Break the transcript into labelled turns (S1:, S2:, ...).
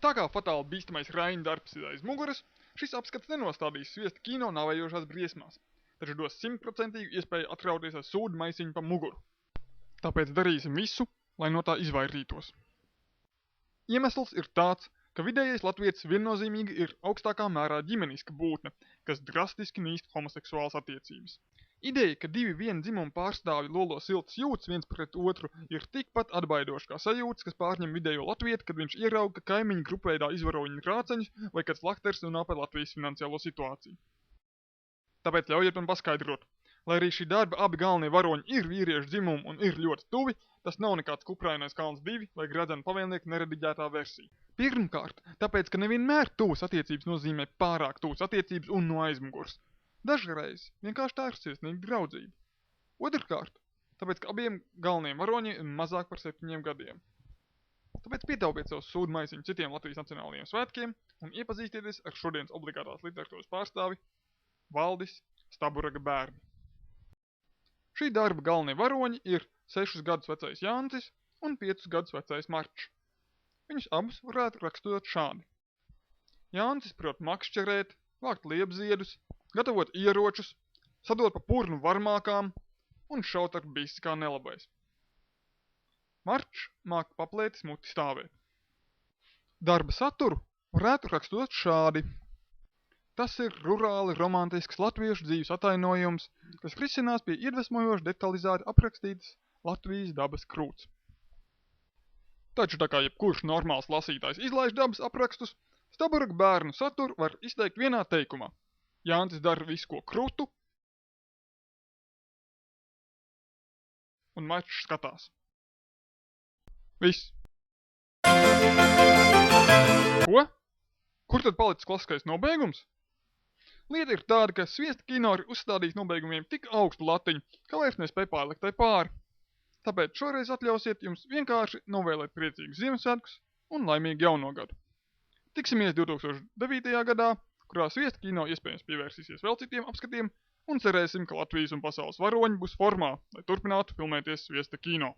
S1: Tā kā fatāli bīstamais Raina darbs ir aiz muguras, šis apskats nenostādīs Sviesta kino nāvējošās briesmās, taču dos 100% iespēju atrauties ar sūdu maisiņu pa muguru. Tāpēc darīsim visu, lai no tā izvairītos. Iemesls ir tāds, ka vidējais latvietis viennozīmīgi ir augstākā mērā ģimeniska būtne, kas drastiski nīst homoseksuālas attiecības. Ideja, ka divi viena dzimuma pārstāvji lolo siltas jūtas viens pret otru, ir tikpat atbaidoša kā sajūtas, kas pārņem vidējo latvieti, kad viņš ierauga, ka kaimiņi grupveidā izvaro viņa krāceņus vai kad slakters runā par Latvijas finansiālo situāciju. Tāpēc ļaujiet man paskaidrot. Lai arī šī darba abi galvenie varoņi ir vīriešu dzimumu un ir ļoti tuvi, tas nav nekāds Kuprainais kalns 2 vai Gradzena pavēlnieka nerediģētā versija. Pirmkārt, tāpēc, ka nevienmēr tuvas attiecības nozīmē pārāk tuvas attiecības un no aizmugurs. Dažreiz vienkārši tā ir sirsnīga draudzība. Otrkārt, tāpēc, ka abiem galvenajiem varoņiem ir mazāk par 7 gadiem. Tāpēc pietaupiet savus sūdu maisiņu citiem Latvijas nacionālajiem svētkiem un iepazīstieties ar šodienas obligātās literatūras pārstāvi Valdis Staburaga bērni. Šī darba galvenie varoņi ir 6 gadus vecais Jāncis un 5 gadus vecais Marčs. Viņus abus varētu raksturot šādi. Jāncis prot makšķerēt, vākt liepziedus, gatavot ieročus, sadot pa purnu varmākām un šaut ar bisi kā nelabais. Marčs māk paplētis muti stāvēt. Darba saturu varētu raksturot šādi. Tas ir rurāli romantisks latviešu dzīves atainojums, kas risinās pie iedvesmojoši detalizēti aprakstītas Latvijas dabas krūts. Taču tā kā jebkurš normāls lasītājs izlaiž dabas aprakstus, Staburaga bērnu saturu var izteikt vienā teikumā. Jāncis dara visu, ko krutu, un Marčs skatās. Viss. Ko? Kur tad palicis klasiskais nobeigums? Lieta ir tāda, ka Sviesta kino ir uzstādījis nobeigumiem tik augstu latiņu, ka vairs nespēj pārlikt tai pāri. Tāpēc šoreiz atļausiet jums vienkārši novēlēt priecīgus Ziemassvētkus un laimīgu jauno gadu. Tiksimies 2009. gadā, kurā Sviesta kino iespējams pievērsīsies vēl citiem apskatiem, un cerēsim, ka Latvijas un pasaules varoņi būs formā, lai turpinātu filmēties Sviesta kino.